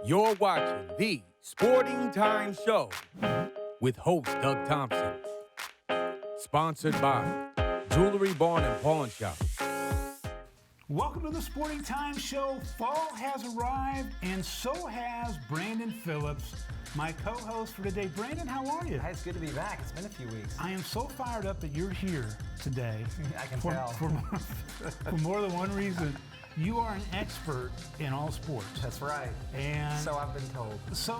You're watching the Sporting Time Show with host Doug Thompson. Sponsored by Jewelry Barn and Pawn Shop. Welcome to the Sporting Time Show. Fall has arrived, and so has Brandon Phillips, my co-host for today. Brandon, how are you? Hey, it's good to be back. It's been a few weeks. I am so fired up that you're here today. I can tell. For more than one reason. You are an expert in all sports. That's right. And so I've been told. So,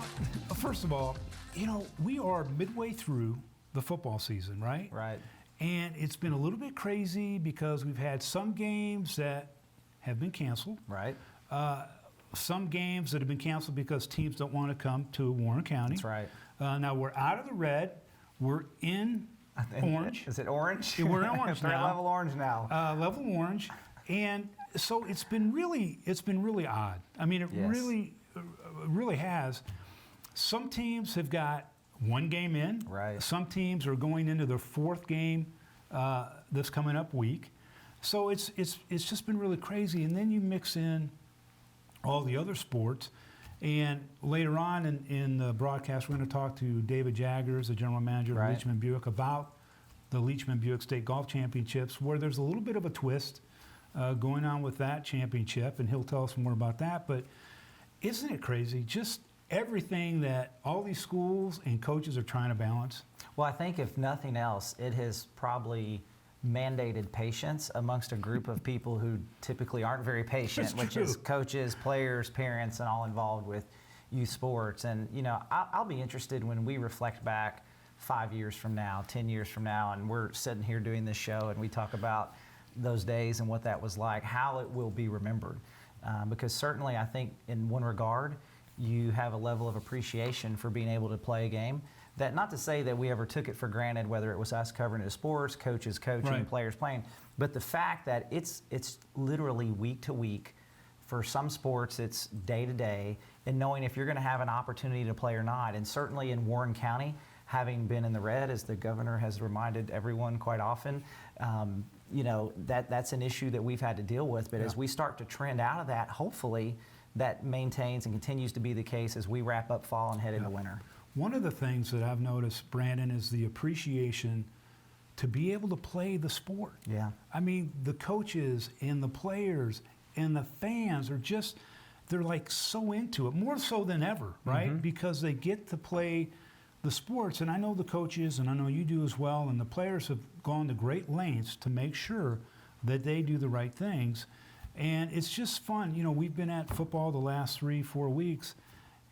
first of all, you know, we are midway through the football season, right? Right. And it's been a little bit crazy because we've had some games that have been canceled. Right. Some games that have been canceled because teams don't want to come to Warren County. That's right. Now we're out of the red. We're in orange. Is it orange? Yeah, we're in orange now. Level orange now. Level orange. And so it's been really odd. I mean, it really has. Some teams have got one game in. Right. Some teams are going into their fourth game this coming up week. So it's just been really crazy. And then you mix in all the other sports. And later on in the broadcast, we're going to talk to David Jaggers, the general manager of Leachman Buick, about the Leachman Buick State Golf Championships, where there's a little bit of a twist going on with that championship, and he'll tell us more about that. But isn't it crazy? Just everything that all these schools and coaches are trying to balance. Well, I think if nothing else, it has probably mandated patience amongst a group of people who typically aren't very patient, which is coaches, players, parents, and all involved with youth sports. And, you know, I'll be interested when we reflect back 5 years from now, 10 years from now, and we're sitting here doing this show and we talk about those days and what that was like, how it will be remembered. Because certainly I think in one regard, you have a level of appreciation for being able to play a game. That, not to say that we ever took it for granted, whether it was us covering the sports, coaches coaching, players playing, but the fact that it's literally week to week. For some sports, it's day to day, and knowing if you're going to have an opportunity to play or not. And certainly in Warren County, having been in the red, as the governor has reminded everyone quite often, you know, that's an issue that we've had to deal with. But as we start to trend out of that, hopefully that maintains and continues to be the case as we wrap up fall and head into winter. One of the things that I've noticed, Brandon, is the appreciation to be able to play the sport. Yeah. I mean, the coaches and the players and the fans are just, they're like so into it, more so than ever, right? Mm-hmm. Because they get to play the sports. And I know the coaches, and I know you do as well, and the players have gone to great lengths to make sure that they do the right things. And it's just fun. You know, we've been at football the last 3-4 weeks,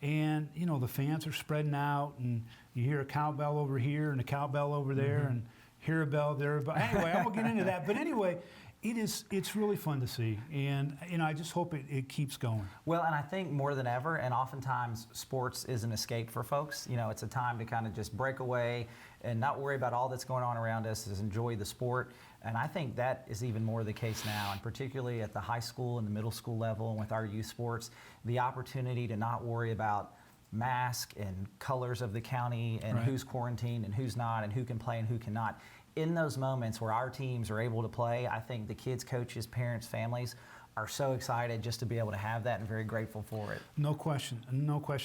and, you know, the fans are spreading out, and you hear a cowbell over here and a cowbell over there, and hear a bell there. But anyway, I won't get into that. But anyway, it's really fun to see, and, you know, I just hope it keeps going. Well, and I think more than ever, and oftentimes sports is an escape for folks. You know, it's a time to kind of just break away and not worry about all that's going on around us, just enjoy the sport. And I think that is even more the case now, and particularly at the high school and the middle school level and with our youth sports, the opportunity to not worry about mask and colors of the county and who's quarantined and who's not and who can play and who cannot. In those moments where our teams are able to play, I think the kids, coaches, parents, families are so excited just to be able to have that and very grateful for it. No question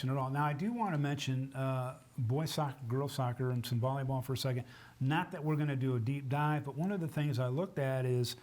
at all. Now, I do want to mention boys soccer, girls soccer, and some volleyball for a second. Not that we're going to do a deep dive, but one of the things I looked at is,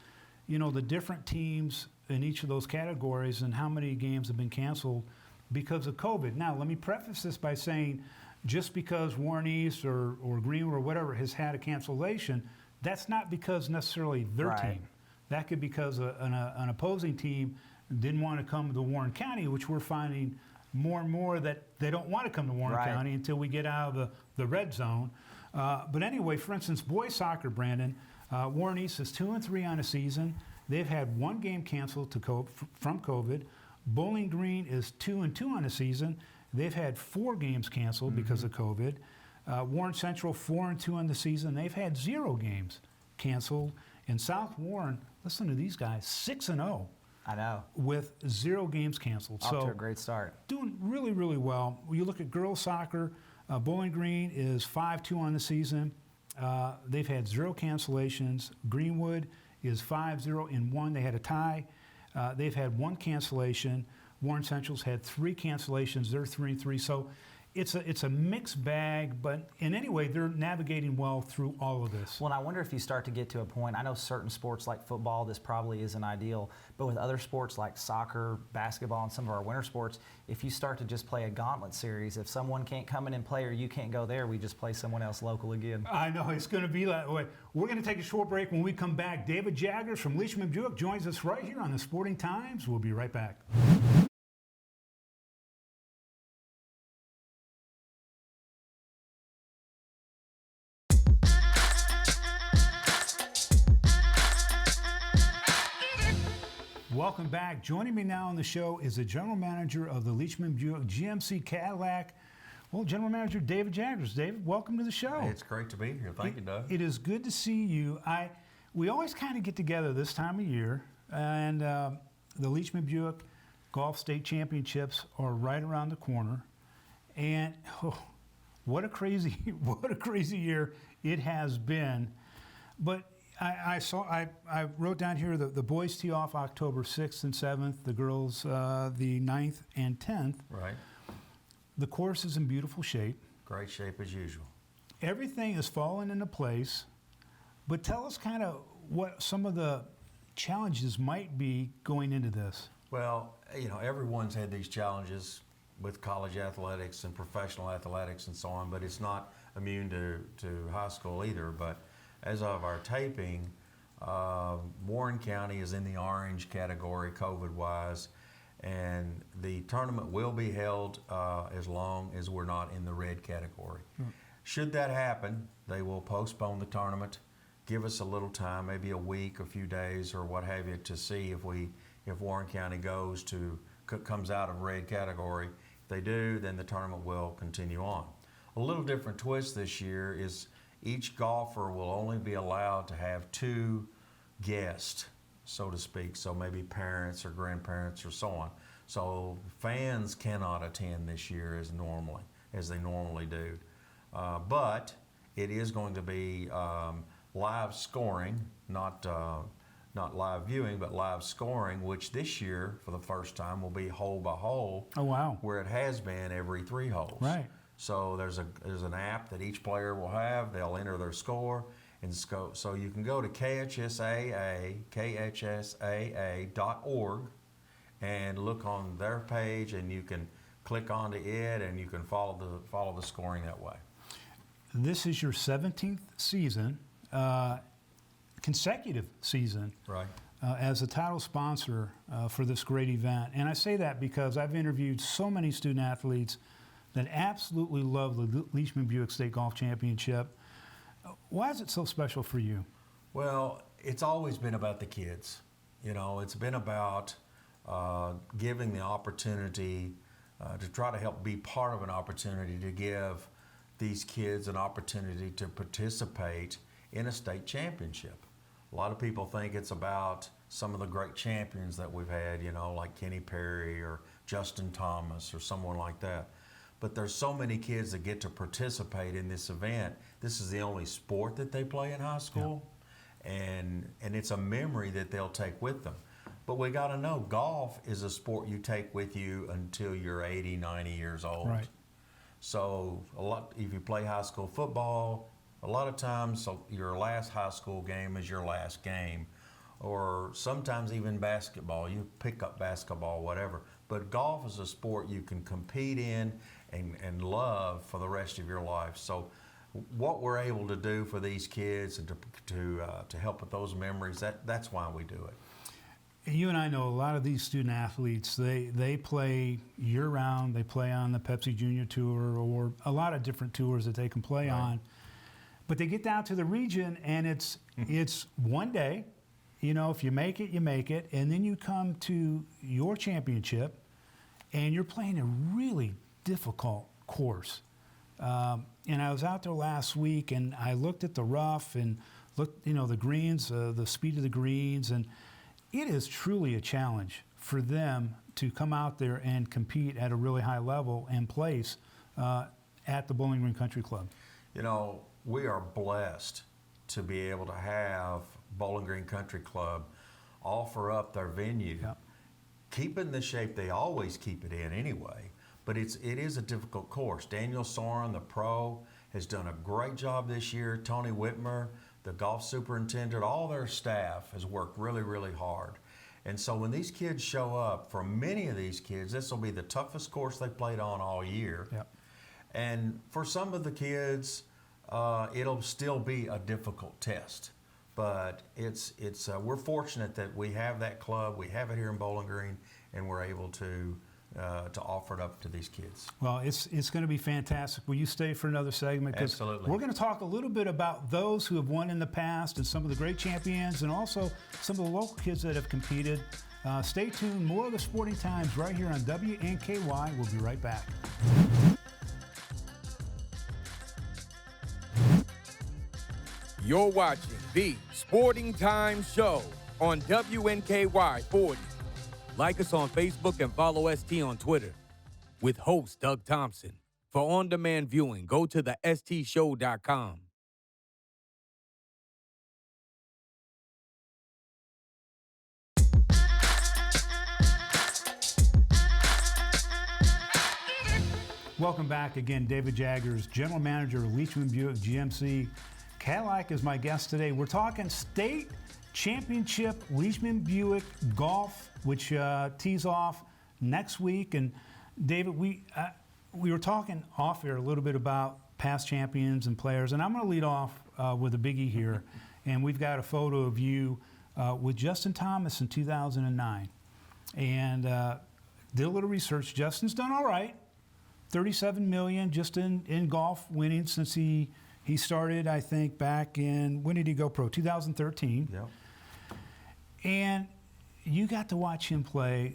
you know, the different teams in each of those categories and how many games have been canceled because of COVID. Now, let me preface this by saying, just because Warren East or Greenwood or whatever has had a cancellation, that's not because necessarily their team. That could be because an opposing team didn't want to come to Warren County, which we're finding more and more that they don't want to come to Warren County until we get out of the red zone. But anyway, for instance, boys soccer, Brandon, Warren East is 2-3 on a season. They've had one game canceled from COVID. Bowling Green is 2-2 on a season. They've had 4 games canceled because of COVID. Warren Central 4-2 on the season. They've had 0 games canceled. And South Warren, listen to these guys, 6-0. I know. With 0 games canceled. Off to a great start. Doing really, really well. When you look at girls soccer, Bowling Green is 5-2 on the season. They've had 0 cancellations. Greenwood is 5-0-1. They had a tie. They've had 1 cancellation. Warren Central's had 3 cancellations. They're 3-3. So it's a mixed bag, but in any way, they're navigating well through all of this. Well, and I wonder if you start to get to a point, I know certain sports like football, this probably isn't ideal, but with other sports like soccer, basketball, and some of our winter sports, if you start to just play a gauntlet series, if someone can't come in and play or you can't go there, we just play someone else local again. I know, it's going to be that way. We're going to take a short break. When we come back, David Jaggers from Leachman Buick joins us right here on the Sporting Times. We'll be right back. Welcome back. Joining me now on the show is the general manager of the Leachman Buick GMC Cadillac. Well, General Manager David Jaggers. David, welcome to the show. Hey, it's great to be here. Thank you, Doug. It is good to see you. We always kind of get together this time of year, and the Leachman Buick Golf State Championships are right around the corner. And what a crazy year it has been. But I wrote down here that the boys tee off October 6th and 7th, the girls the 9th and 10th. Right. The course is in beautiful shape. Great shape as usual. Everything is falling into place. But tell us kind of what some of the challenges might be going into this. Well, everyone's had these challenges with college athletics and professional athletics and so on, but it's not immune to high school either. But as of our taping, Warren County is in the orange category COVID-wise, and the tournament will be held as long as we're not in the red category. Should that happen, they will postpone the tournament, give us a little time, maybe a week, a few days, or what have you, to see if Warren County comes out of red category. If they do, then the tournament will continue on. A little different twist this year is each golfer will only be allowed to have 2 guests, so to speak, so maybe parents or grandparents or so on. So fans cannot attend this year as they normally do. But it is going to be live scoring, not live viewing, but live scoring, which this year, for the first time, will be hole by hole. Oh, wow. Where it has been every 3 holes. Right. So there's an app that each player will have. They'll enter their score. And so you can go to khsaa.org and look on their page, and you can click onto it, and you can follow the scoring that way. This is your 17th season, consecutive season, Right. As a title sponsor for this great event. And I say that because I've interviewed so many student athletes that absolutely love the Leachman Buick State Golf Championship. Why is it so special for you? Well, it's always been about the kids. It's been about giving the opportunity to try to help be part of an opportunity to give these kids an opportunity to participate in a state championship. A lot of people think it's about some of the great champions that we've had, like Kenny Perry or Justin Thomas or someone like that. But there's so many kids that get to participate in this event. This is the only sport that they play in high school, and it's a memory that they'll take with them. But we got to know, golf is a sport you take with you until you're 80, 90 years old. Right. So if you play high school football, a lot of times your last high school game is your last game. Or sometimes even basketball, you pick up basketball, whatever. But golf is a sport you can compete in and love for the rest of your life. So what we're able to do for these kids and to help with those memories, that's why we do it. You and I know a lot of these student athletes, they play year-round. They play on the Pepsi Junior Tour or a lot of different tours that they can play on. But they get down to the region, and it's one day. If you make it, you make it. And then you come to your championship, and you're playing a really difficult course. And I was out there last week, and I looked at the rough and looked, the greens, the speed of the greens, and it is truly a challenge for them to come out there and compete at a really high level and place at the Bowling Green Country Club. We are blessed to be able to have Bowling Green Country Club offer up their venue, keep it in the shape they always keep it in anyway. But it is a difficult course. Daniel Soren, the pro, has done a great job this year. Tony Whitmer, the golf superintendent, all their staff has worked really, really hard. And so when these kids show up, for many of these kids, this will be the toughest course they played on all year. Yep. And for some of the kids, it'll still be a difficult test. But we're fortunate that we have that club, we have it here in Bowling Green, and we're able to offer it up to these kids. Well, it's going to be fantastic. Will you stay for another segment? 'Cause Absolutely. we're going to talk a little bit about those who have won in the past and some of the great champions and also some of the local kids that have competed. Stay tuned. More of the Sporting Times right here on WNKY. We'll be right back. You're watching the Sporting Times Show on WNKY 40. Like us on Facebook and follow ST on Twitter. With host Doug Thompson. For on-demand viewing, go to the stshow.com. Welcome back again. David Jaggers, General Manager of Leachman Buick GMC. Cadillac is my guest today. We're talking state championship Leachman Buick golf, which tees off next week. And David, we were talking off air a little bit about past champions and players, and I'm going to lead off with a biggie here. And we've got a photo of you with Justin Thomas in 2009, and did a little research. Justin's done all right. 37 million just in golf winning since he started, I think, back in, when did he go pro? 2013. Yeah. And you got to watch him play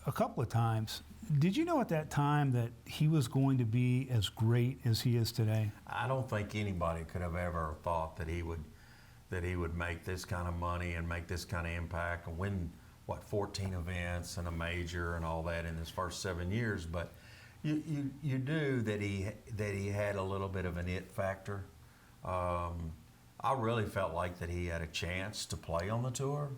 a couple of times. Did you know at that time that he was going to be as great as he is today? I don't think anybody could have ever thought that he would make this kind of money and make this kind of impact and win 14 events and a major and all that in his first 7 years. But you knew that he had a little bit of an it factor. I really felt like that he had a chance to play on the tour.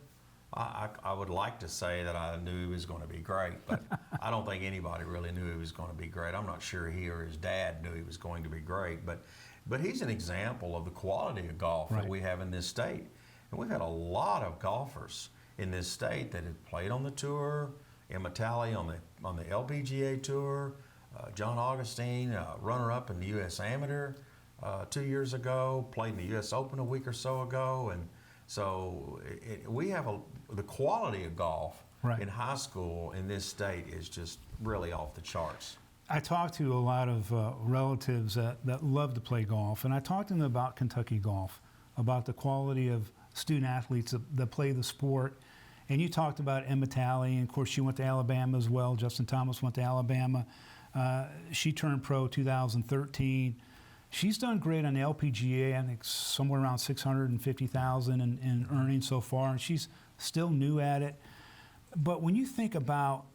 I would like to say that I knew he was going to be great, but I don't think anybody really knew he was going to be great. I'm not sure he or his dad knew he was going to be great, but he's an example of the quality of golf that we have in this state. And we've had a lot of golfers in this state that have played on the tour. Emma Talley on the LPGA tour. John Augustine, runner-up in the U.S. Amateur 2 years ago, played in the U.S. Open a week or so ago, and so we have the quality of golf in high school in this state is just really off the charts. I talked to a lot of relatives that love to play golf, and I talked to them about Kentucky golf, about the quality of student athletes that play the sport. And you talked about Emma Talley, and of course she went to Alabama as well. Justin Thomas went to Alabama. She turned pro 2013. She's done great on the LPGA. I think somewhere around $650,000 in earnings so far, and she's still new at it. But when you think about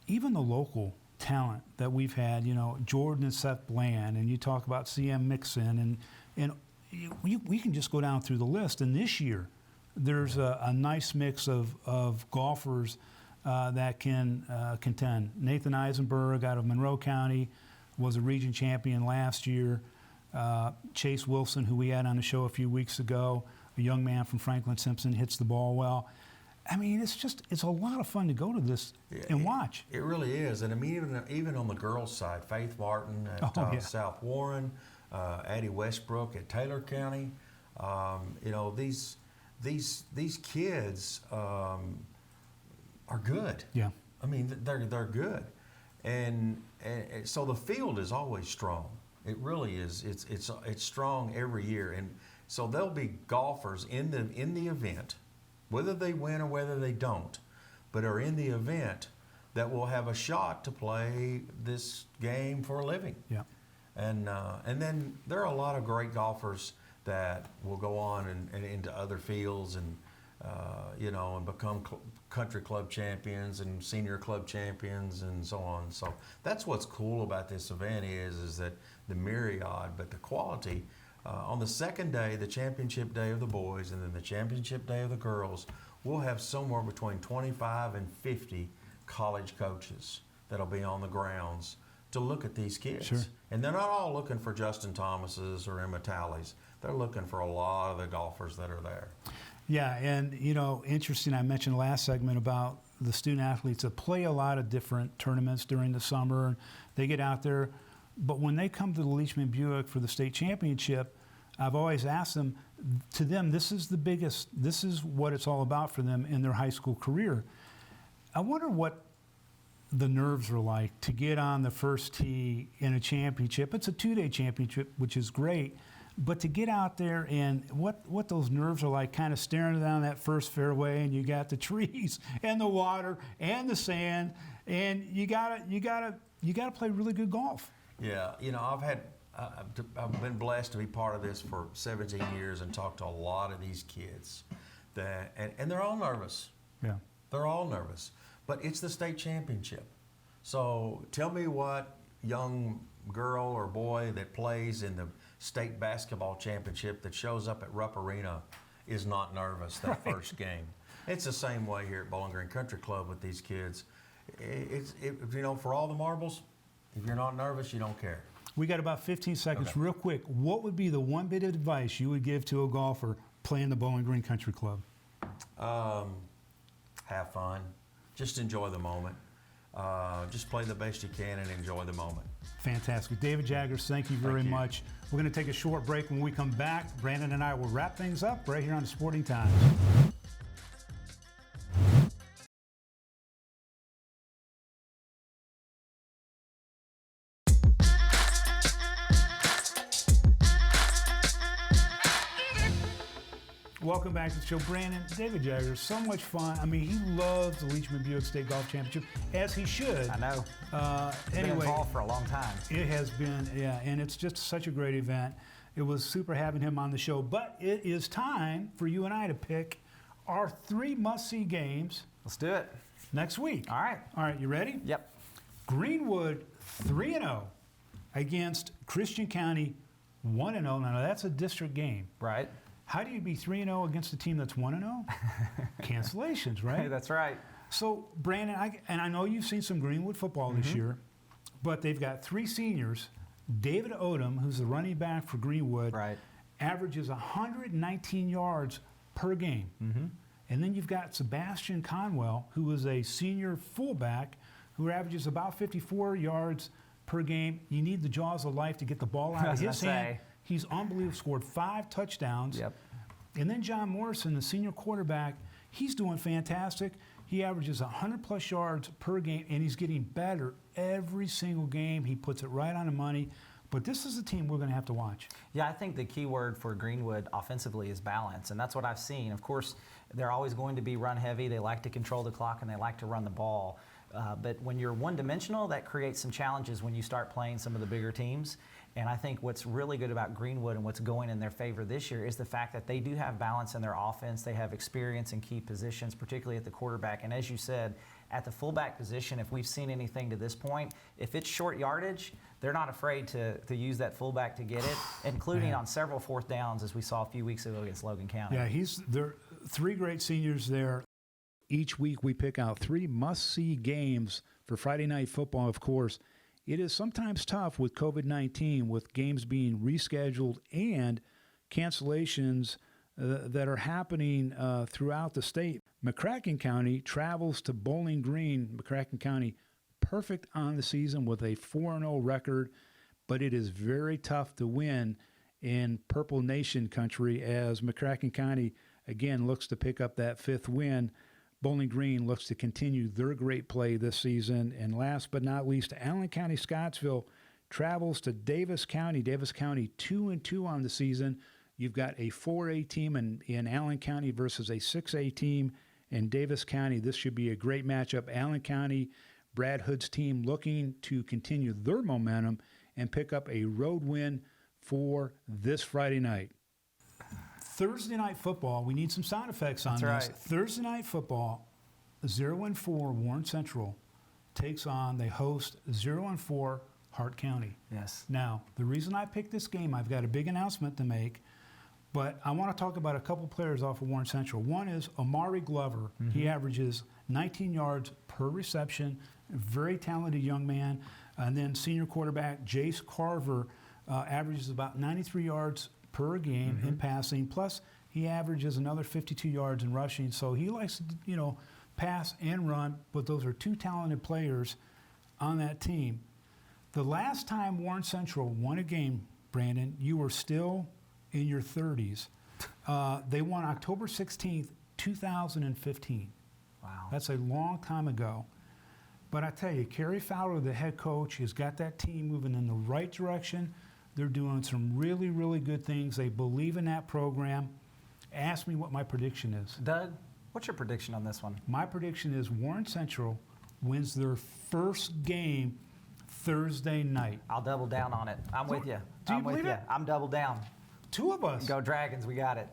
even the local talent that we've had, Jordan and Seth Bland, and you talk about CM Mixon, and we can just go down through the list. And this year, there's a nice mix of golfers that can contend. Nathan Eisenberg out of Monroe County was a region champion last year. Chase Wilson, who we had on the show a few weeks ago, a young man from Franklin Simpson, hits the ball well. I mean, it's a lot of fun to go to this and watch. It really is. And I mean, even on the girls' side, Faith Martin at South Warren, Addie Westbrook at Taylor County, these kids are good. Yeah. I mean, they're good, and so the field is always strong. It really is. It's strong every year, and so there'll be golfers in the event, whether they win or whether they don't, but are in the event that will have a shot to play this game for a living. Yeah. And then there are a lot of great golfers that will go on and into other fields and and become country club champions and senior club champions and so on. So that's what's cool about this event is that the myriad, but the quality. On the second day, the championship day of the boys, and then the championship day of the girls, we'll have somewhere between 25 and 50 college coaches that'll be on the grounds to look at these kids. Sure. And they're not all looking for Justin Thomases or Emma Tallies. They're looking for a lot of the golfers that are there. Yeah, and interesting, I mentioned last segment about the student athletes that play a lot of different tournaments during the summer, and they get out there. But when they come to the Leachman Buick for the state championship, I've always asked them, to them, this is the biggest, this is what it's all about for them in their high school career. I wonder what the nerves are like to get on the first tee in a championship. It's a 2-day championship, which is great, but to get out there and what those nerves are like, kind of staring down that first fairway, and you got the trees and the water and the sand, and you gotta play really good golf. Yeah, I've been blessed to be part of this for 17 years and talked to a lot of these kids and they're all nervous. Yeah. They're all nervous, but it's the state championship. So tell me what young girl or boy that plays in the state basketball championship that shows up at Rupp Arena is not nervous that first game. It's the same way here at Bowling Green Country Club with these kids. For all the marbles, if you're not nervous, you don't care. We got about 15 seconds. Okay. Real quick, what would be the one bit of advice you would give to a golfer playing the Bowling Green Country Club? Have fun. Just enjoy the moment. Just play the best you can and enjoy the moment. Fantastic. David Jaggers, thank you very much. We're going to take a short break. When we come back, Brandon and I will wrap things up right here on the Sporting Times. Welcome back to the show. Brandon, David Jaggers, so much fun. I mean, he loves the Leachman Buick State Golf Championship, as he should. I know. He's been Anyway, involved for a long time. it has been, yeah, and it's just such a great event. It was super having him on the show, but it is time for you and I to pick our 3 must-see games Let's do it. next week. All right. All right, you ready? Yep. Greenwood 3-0 against Christian County 1-0. Now that's a district game. Right. How do you be 3-0 against a team that's 1-0? Cancellations, right? That's right. So, Brandon, I know you've seen some Greenwood football this year, but they've got 3 seniors. David Odom, who's the running back for Greenwood, Right. averages 119 yards per game. And then you've got Sebastian Conwell, who is a senior fullback, who averages about 54 yards per game. You need the jaws of life to get the ball out of his hand. He's unbelievable, scored 5 touchdowns. Yep. And then John Morrison, the senior quarterback, he's doing fantastic. He averages 100-plus yards per game, and he's getting better every single game. He puts it right on the money. But this is a team we're going to have to watch. Yeah, I think the key word for Greenwood offensively is balance, and that's what I've seen. Of course, they're always going to be run heavy. They like to control the clock, and they like to run the ball. But when you're one-dimensional, that creates some challenges when you start playing some of the bigger teams. And I think what's really good about Greenwood and what's going in their favor this year is the fact that they do have balance in their offense. They have experience in key positions, particularly at the quarterback. And as you said, at the fullback position, if we've seen anything to this point, if it's short yardage, they're not afraid to use that fullback to get it, including on several 4th downs, as we saw a few weeks ago against Logan County. Yeah, there are 3 great seniors there. Each week we pick out 3 must-see games for Friday Night Football, of course. It is sometimes tough with COVID-19, with games being rescheduled and cancellations that are happening throughout the state. McCracken County travels to Bowling Green. McCracken County, perfect on the season with a 4-0 record, but it is very tough to win in Purple Nation country as McCracken County, again, looks to pick up that 5th win. Bowling Green looks to continue their great play this season. And last but not least, Allen County Scottsville travels to Davis County. Davis County 2-2 on the season. You've got a 4A team in Allen County versus a 6A team in Davis County. This should be a great matchup. Allen County, Brad Hood's team looking to continue their momentum and pick up a road win for this Friday night. Thursday night football, we need some sound effects on That's this. right. Thursday night football, 0-4 Warren Central they host 0-4 Hart County. Yes. Now, the reason I picked this game, I've got a big announcement to make. But I want to talk about a couple players off of Warren Central. One is Amari Glover. He averages 19 yards per reception, very talented young man. And then senior quarterback Jace Carver averages about 93 yards per game in passing. Plus, he averages another 52 yards in rushing. So he likes to, pass and run, but those are two talented players on that team. The last time Warren Central won a game, Brandon, you were still in your 30s. They won October 16th, 2015. Wow. That's a long time ago. But I tell you, Kerry Fowler, the head coach, has got that team moving in the right direction. They're doing some really, really good things. They believe in that program. Ask me what my prediction is. Doug, what's your prediction on this one? My prediction is Warren Central wins their first game Thursday night. I'll double down on it. I'm with you. Do you I'm with believe you. it? I'm double down. Two of us. Go Dragons, we got it.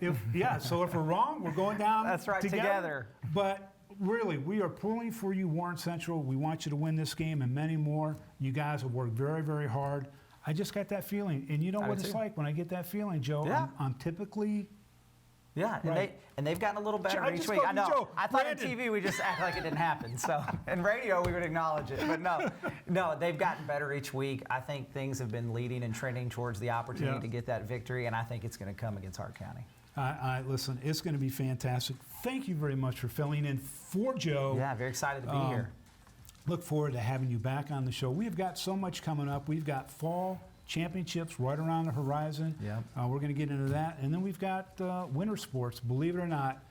So if we're wrong, we're going down That's right, together. But really, we are pulling for you, Warren Central. We want you to win this game and many more. You guys have worked very, very hard. I just got that feeling. And you know what it's like when I get that feeling, Joe? Yeah. I'm typically... Yeah, Right. and they've gotten a little better I each just week. called I you know. Joe. I thought Brandon. on TV we just act like it didn't happen. So in radio we would acknowledge it, but no, they've gotten better each week. I think things have been leading and trending towards the opportunity to get that victory, and I think it's going to come against Hart County. Listen, it's going to be fantastic. Thank you very much for filling in for Joe. Yeah, very excited to be here. Look forward to having you back on the show. We've got so much coming up. We've got fall championships right around the horizon. Yep. We're going to get into that. And then we've got winter sports, believe it or not,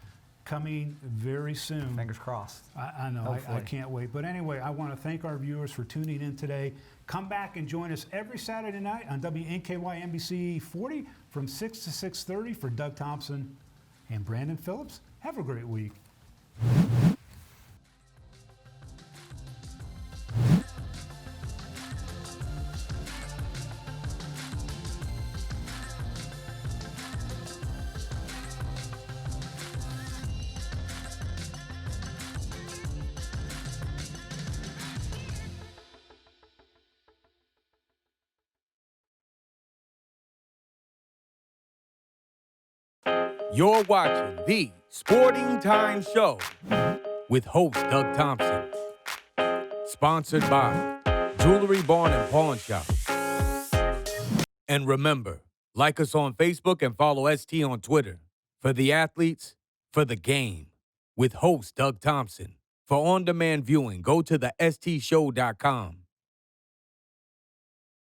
coming very soon. Fingers crossed. I know. I Hopefully. can't wait. But anyway, I want to thank our viewers for tuning in today. Come back and join us every Saturday night on WNKY NBC 40 from 6 to 6:30 for Doug Thompson and Brandon Phillips. Have a great week. You're watching the Sporting Time Show with host Doug Thompson. Sponsored by Jewelry Barn and Pawn Shop. And remember, like us on Facebook and follow ST on Twitter. For the athletes, for the game. With host Doug Thompson. For on-demand viewing, go to the stshow.com.